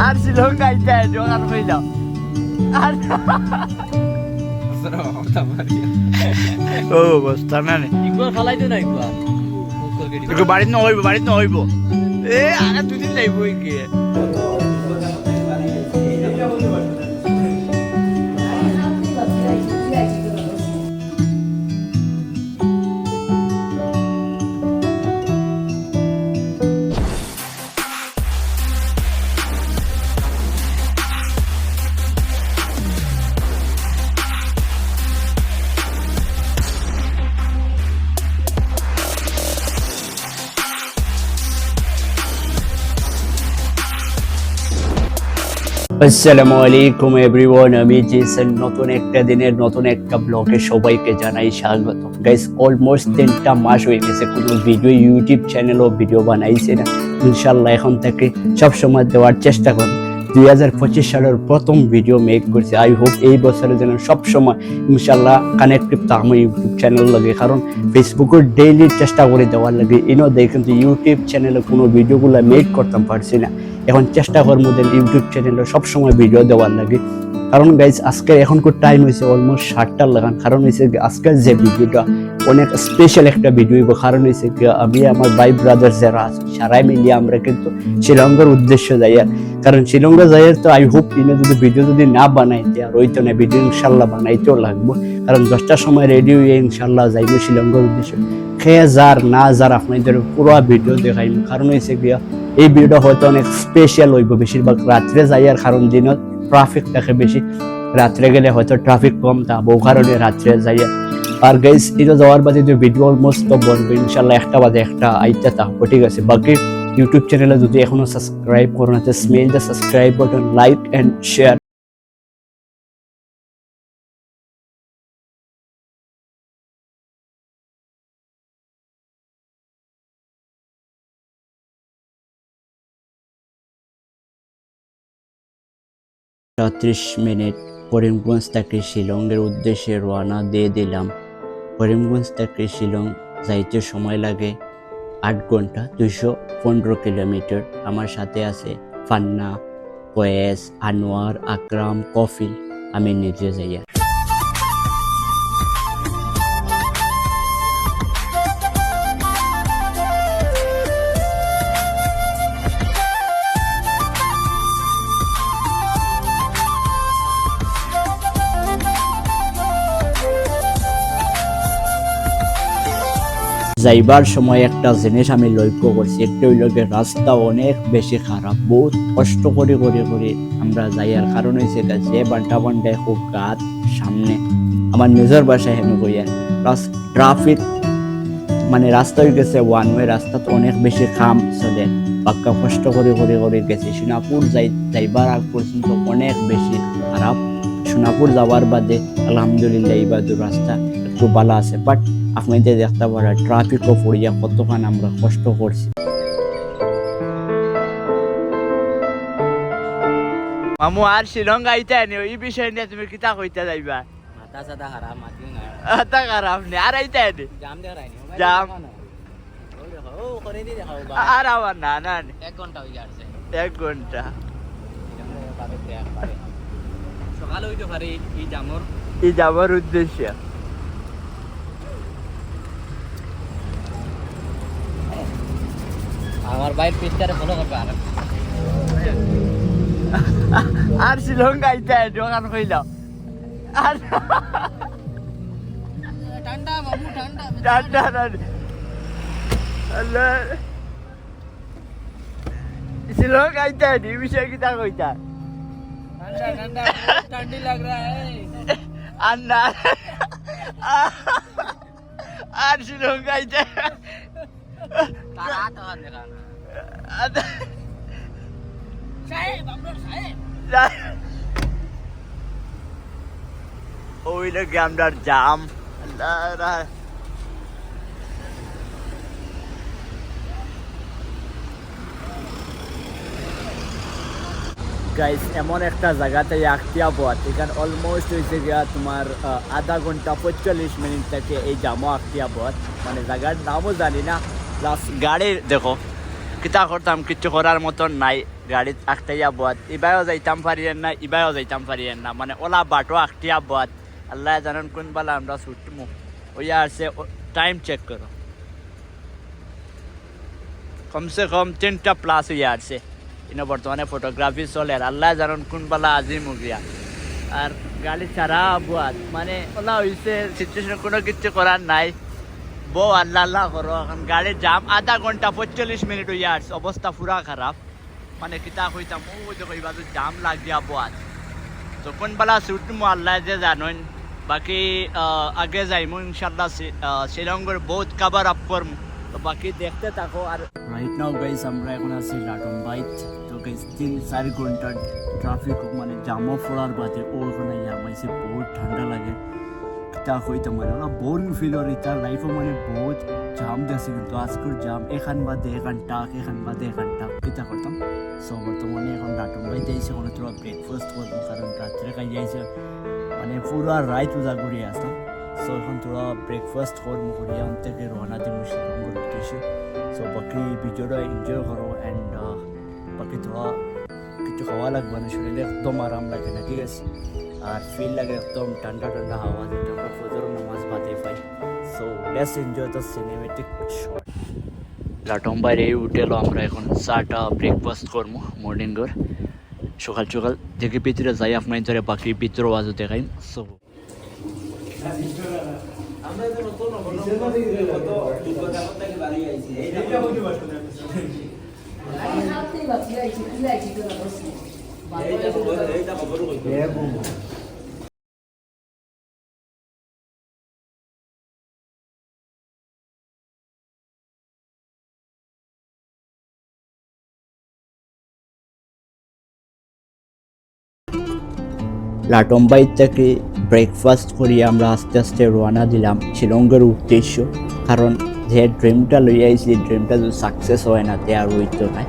আর শ্রীলঙ্কা আইতে দোকান হইল আর ও অবস্থা না একবার খালাইতো না একটু বাড়িতে না হইব এ আগে দুদিন যাইব গিয়ে আসসালামু আলাইকুম এভরিওয়ান, আমি জেসন নতুন একটা দিনের নতুন একটা ব্লগে সবাইকে জানাই স্বাগত। গাইস, অলমোস্ট 3টা মাস হয়ে গেছে কোনো ভিডিও ইউটিউব চ্যানেলও ভিডিও বানাইছে না। ইনশাল্লাহ এখন থেকে সবসময় দেওয়ার চেষ্টা করব। 2025 সালের প্রথম ভিডিও মেক করছি। আই হোপ এই বছরের যেন সবসময় ইনশাল্লাহ কানেক্টিভ থাকবো ইউটিউব চ্যানেল লাগে, কারণ ফেসবুকের ডেইলি চেষ্টা করে দেওয়ার লাগে। দেখেন তো ইউটিউব চ্যানেলে কোনো ভিডিওগুলো মেক করতাম পারছি না, এখন চেষ্টা করবো যে ইউটিউব চ্যানেলে সবসময় ভিডিও দেওয়ার লাগে। কারণ গাইজ আজকে এখনকার টাইম হয়েছে অলমোস্ট 7টার লাগান। কারণ হয়েছে আজকের যে ভিডিওটা অনেক স্পেশাল একটা ভিডিও হইব। কারণ হয়েছে আমি আমার ভাই ব্রাদার যারা আছে সারাই মিলিয়ে আমরা কিন্তু শ্রীলঙ্কার উদ্দেশ্যে যাই। কারণ শ্রীলঙ্কা যাই তো আই হোপ ইনে যদি ভিডিও যদি না বানাইতে আর ওইতো না ভিডিও ইনশাল্লাহ বানাইতেও লাগবো। কারণ 10টার সময় রেডি হয়ে ইনশাল্লাহ যাইব শ্রীলঙ্কার উদ্দেশ্যে। খেয়ে যার না যার আপনাদের পুরো ভিডিও দেখাইব। কারণ হয়েছে গিয়া এই ভিডিওটা হয়তো অনেক স্পেশাল হইব। বেশিরভাগ রাত্রে যাই, আর কারণ দিনত ট্রাফিক থাকে বেশি, রাত্রে গেলে হয়তো ট্রাফিক কম থাকবো, কারণে রাত্রে যাই। আর গাইস এটা যাওয়ার বাদে যে ভিডিও অলমোস্ট তো বলবো ইনশাল্লাহ 1টা বাজে একটা আইতে থাকবো, ঠিক আছে। বাকি ইউটিউব চ্যানেলে যদি এখনো সাবস্ক্রাইব করো না, স্মেল the subscribe button, like and share. টা 30 মিনিট করিমগঞ্জ থেকে শিলংয়ের উদ্দেশ্যে রওনা দিয়ে দিলাম। করিমগঞ্জ থেকে শিলং যাইতে সময় লাগে 8 ঘন্টা, 215 কিলোমিটার। আমার সাথে আছে ফান্না, ফয়েজ, আনোয়ার, আকরাম, কফিল, আমি নিজে যাই। যাইবার সময় একটা জিনিস আমি লক্ষ্য করছি, একটা হইল রাস্তা অনেক বেশি খারাপ, বহুত কষ্ট করে আমরা যাই। আর কারণ হয়েছে যে বান্টায় খুব গাছ সামনে, আমার নিজের বাসায় হেন করিয়া প্লাস ট্রাফিক, মানে রাস্তা হয়ে গেছে ওয়ান ওয়ে রাস্তা, তো অনেক বেশি খাম চলে। পাক্কা কষ্ট করে গেছি। সোনাপুর যাইবার আগ পর্যন্ত অনেক বেশি খারাপ। সোনাপুর যাওয়ার বাদে আলহামদুলিল্লাহ এইবার রাস্তা একটু ভালো আছে, বাট আপনাদের দেখতে পারা ট্রাফিকও পড়িয়া কতক্ষণ আমরা কষ্ট করছি। মামু আর শ্রীলঙ্কা আইতে আনি এই বিষয় নিয়ে তুমি কিতা কইতে যাইবা? মাথা সাদা হারাম মাটি না আতা খারাপ নে আর আইতে আনি জাম দেখাইনি জাম ও করে দি দেখাও বা আর আমার না 1 ঘন্টা হই যাচ্ছে। 1 ঘন্টা সকালে হইতো পারে এই যাবার উদ্দেশ্য। আমার বাইর পিস্টারে ফলো করবে আর শ্রীলঙ্কা আইতে দোকান কইল আর ঠান্ডা মামু ঠান্ডা আল্লাহ শ্রীলঙ্কা আইতে এই বিষয় কিতা কইতা? ठंडा ठंडी लग रहा है अन्ना আর শ্রীলঙ্কা আইতে तारा तो दिखाना साहेब আমরা সাহেব ওই লাগে আমরা জাম। আল্লাহ গাইস, এমন একটা জায়গাতে আখতিয়াবাদ, এখানে অলমোস্ট হয়েছে গিয়া তোমার আধা ঘন্টা 45 মিনিট থেকে এই জামো আখতিয়াবাদ, মানে জায়গার নামও জানি না। প্লাস গাড়ির দেখো কিতা করতাম কিচ্ছু করার মতন নাই গাড়ি আঁকটাইয়া বাদ ইবাইও যাইতাম পারিয়েন না ইবাইও যাইতাম পারিয়েন না মানে ওলা বাটো আঁকটিয়া বাদ আল্লাহ জানেন কোন বেলা আমরা ছুটমু ওইয়া আসছে টাইম চেক করো কমসে কম 3টা প্লাস হইয়া আসছে ইনো বর্তমানে ফটোগ্রাফি চলে আর আল্লাহ জানেন কোন বেলা আজিম গিয়া আর গাড়ি ছাড়া বাদ মানে ওলা হয়েছে সিচুয়েশন কোনো কিছু করার নাই বউ আল্লাহ আল্লাহ করো এখন গাড়ির জাম আধা ঘন্টা 45 মিনিট হইয়া আসছে অবস্থা পুরা খারাপ মানে কিতা কইতাম ও দেখো এই বাজু জাম লাগিয়া বাদ তো কোন বেলা ছুটমু আল্লাহ যে জানেন বাকি আগে যাইমু ইনশাল্লাহ শ্রীলঙ্কার বহুত কাভার আপ করমু তো বাকি দেখতে থাকো আর রাইট নাও গাইস আমরা এখন আছি লাটুমবাইত তো গাইস 3-4 ঘন্টা ট্রাফিক মানে জামও ফোড়ার বাদে ওখানে জামাইছে বহুত ঠান্ডা লাগে কিতা হইতে মানে ওরা বোরিং ফিল হয় তার লাইফও মানে বহুত জাম দেখছি কিন্তু আজকের জাম এখান বাদে এখান টাক এখান বাদে এখান টাক কিতা করতাম সো বর্তমানে এখন লাটুমবাইতে এসে কোনো তোরা ব্রেকফাস্ট করবো কারণ রাত্রে খাই যাইছে মানে পুরা রাত উজা ঘুরিয়ে আসতাম সো এখন তোরা ব্রেকফাস্ট করবো করিয়া থেকে রওনা দিব শিলংয়ের উদ্দেশ্যে সো বাকি ভিডিওটা এনজয় করো অ্যান্ড বাকি তোরা কিছু খাওয়া লাগবে না শরীরে একদম আরাম লাগে না ঠিক আছে আর ফিল লাগে একদম ঠান্ডা ঠান্ডা হাওয়া যেটা আমরা ফজর নামাজ বাদে পাই so let's enjoy the cinematic shot লাটুমবাইর এই হোটেলও আমরা এখন চাটা ব্রেকফাস্ট করবো মর্নিংয়ের সকাল সকাল দেখে ভিতরে যাই আপনার ধরে বাকি ভিতরে আজও দেখাই সো লাটুমবাই থেকে ব্রেকফাস্ট করি আমরা আস্তে আস্তে রওনা দিলাম শিলংয়ের উদ্দেশ্য কারণ যে ড্রিমটা লই আইছি ড্রিমটা যদি সাকসেস হয় না তে আর হইতো না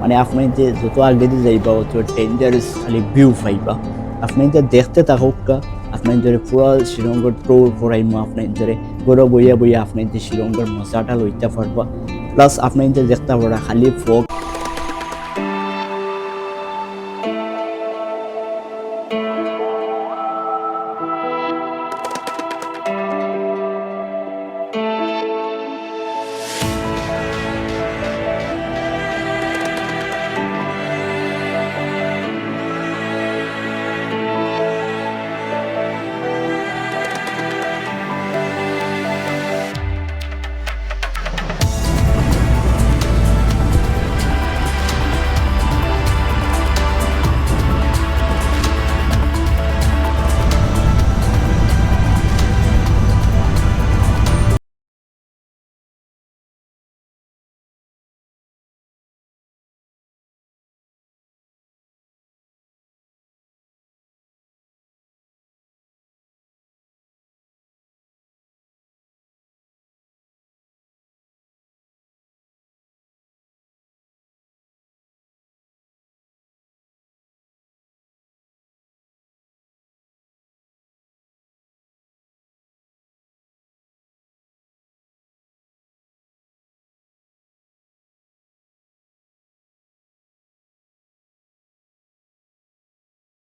মানে আপনি যে যত আগে দিয়ে যাইবা অত ডেঞ্জারাস খালি ভিউ পাইবা আপনি যে দেখতে থাকুক আপনার ধরে পুরো শিলংয়ের ট্যুর করাইমো আপনার ধরে বড় বইয়া বইয়া আপনি যে শিলংয়ের মজাটা লইতে পারবা প্লাস আপনি যে দেখতে পারা খালি ফোক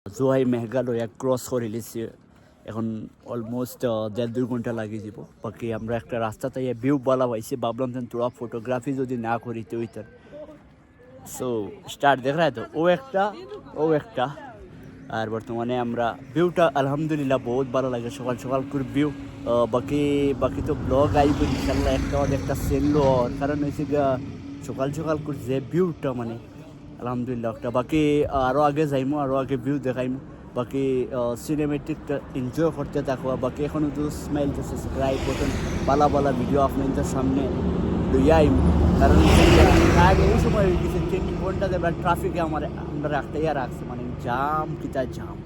জোয়াই মেঘালয়া ক্রস করে লিছি এখন অলমোস্ট 1.5-2 ঘন্টা লাগে যাব বাকি আমরা একটা রাস্তাতে ভিউ ভালো পাইছি ভাবলাম যে তোরা ফটোগ্রাফি যদি না করি তো ওইটার সো স্টার্ট দেখ রায় তো ও একটা আর বর্তমানে আমরা ভিউটা আলহামদুলিল্লাহ বহুত ভালো লাগে সকাল সকাল করে ভিউ বাকি তো ব্লগ আইব ইনশাল্লাহ একটা সেললো কারণ হয়েছে সকাল সকাল করে যে ভিউটা মানে আলহামদুলিল্লাহ একটা বাকি আরও আগে যাইমো আরও আগে ভিউ দেখাইমো বাকি সিনেমেটিকটা এনজয় করতে থাকবো বাকি এখনও তো স্মাইল তো সাবস্ক্রাইব করতেন পালা ভিডিও আপনাদের সামনে লইয়া আইম কারণ আগে এই সময় হয়ে গেছে 3 ঘন্টা দেবার ট্রাফিকে আমরা রাখতেই রাখছে মানে জাম কিতা জাম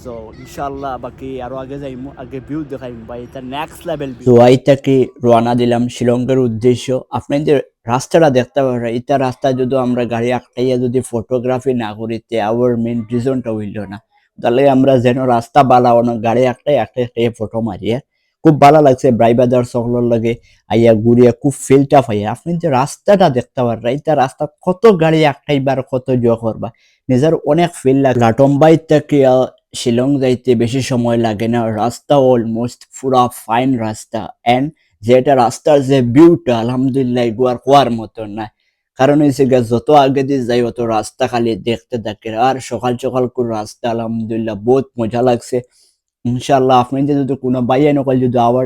সো ইনশাল্লাহ বাকি আরও আগে যাইমো আগে ভিউ দেখাইম বা এটা নেক্সট লেভেল তো আইটাকে রওনা দিলাম শিলংয়ের উদ্দেশ্য আপনাদের রাস্তাটা দেখতে পারে এটা রাস্তা যদি আমরা গাড়ি আটকাইয়া যদি ফটোগ্রাফি না করি তে আওয়ার মেন রিজনটা হইল না তাহলে আমরা যেন রাস্তা বালাওয়ানো গাড়ি একটাই ফটো মারিয়ে খুব ভালো লাগছে ব্রাইবাদার সকলের লাগে আইয়া ঘুরিয়া খুব ফিলটা পাইয়া আপনি যে রাস্তাটা দেখতে পারেন এটা রাস্তা কত গাড়ি একটাইবার কত জো করবা নিজের অনেক ফিল লাগে লাটম্বাই থেকে শিলং যাইতে বেশি সময় লাগে না রাস্তা অলমোস্ট পুরা ফাইন রাস্তা এন্ড যেটা রাস্তার যে ভিউটা আলহামদুলিল্লাহ এগুয়ার হওয়ার মতো না কারণ হয়েছে গিয়ে যত আগে দিয়ে যাই অত রাস্তা খালি দেখতে থাকে আর সকাল সকাল করে রাস্তা আলহামদুলিল্লাহ বহুত মজা লাগছে ইনশাল্লাহ আপনি যদি কোনো বাইয়া নকল যদি আবার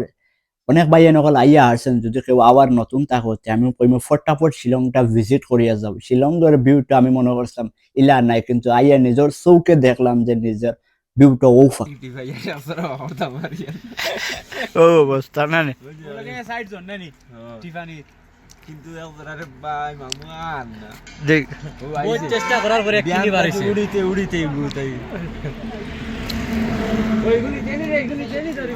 অনেক বাইয়া নকল আইয়া আসছেন যদি কেউ আবার নতুন তা হচ্ছে আমি কইম ফটাফট শিলংটা ভিজিট করিয়া যাব শিলংয়ের ভিউটা আমি মনে করছিলাম ইলা নাই কিন্তু আইয়া নিজের চৌকে দেখলাম যে নিজের ভিউটা ওফা ও অবস্থা না साइड जोन नहीं टिफानी কিন্তু আরে ভাই মামু আর না দেখ बहुत চেষ্টা করার পরে কিনি বাড়িছে উড়িতে উড়িতে উড়িতে ওইগুলি টেনে রে এগুলি টেনে ধরে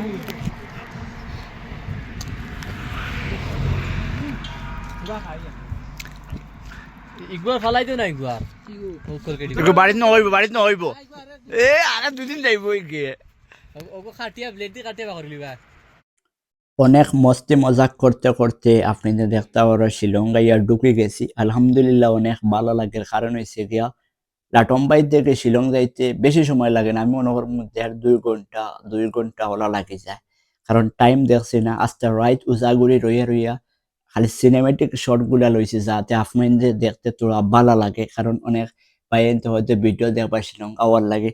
একবার ফালাইতো না একবার একটু বাড়িতে না হইব এ আরে দুদিন যাইব গিয়ে ওগো খাটিয়া ব্লেড দিয়ে কাটিয়া বাকরিলি ভাই অনেক মস্তি মজাক করতে করতে আপনি যে দেখতে পারো শিলং গাইয়া ঢুকে গেছি আলহামদুলিল্লাহ অনেক ভালো লাগে কারণ হয়েছে গিয়া লাটম্বাই থেকে শিলং যাইতে বেশি সময় লাগে না আমি মনে করি 1.5-2 ঘন্টা হলা লাগে যায় কারণ টাইম দেখছি না আস্তে রাইট উজাগুড়ি রইয়া রইয়া খালি সিনেমেটিক শর্ট গুলা লইছে যাতে আপনাদের দেখতে তোরা ভালো লাগে কারণ অনেক বাইরে হয়তো ভিডিও দেখবার শিলং আওয়ার লাগে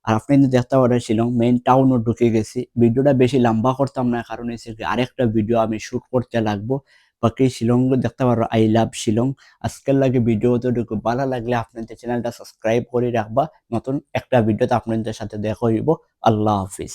আর আপনি যদি দেখতে পারেন শিলং মেইন টাউনও ঢুকে গেছি ভিডিওটা বেশি লম্বা করতাম না কারণ হচ্ছে আরেকটা ভিডিও আমি শুট করতে লাগবো বাকি শিলং দেখতে পারো আই লাভ শিলং আজকের লাগে ভিডিও তো ভালো লাগলে আপনাদের চ্যানেলটা সাবস্ক্রাইব করে রাখবা নতুন একটা ভিডিওতে আপনাদের সাথে দেখা হইব আল্লাহ হাফিজ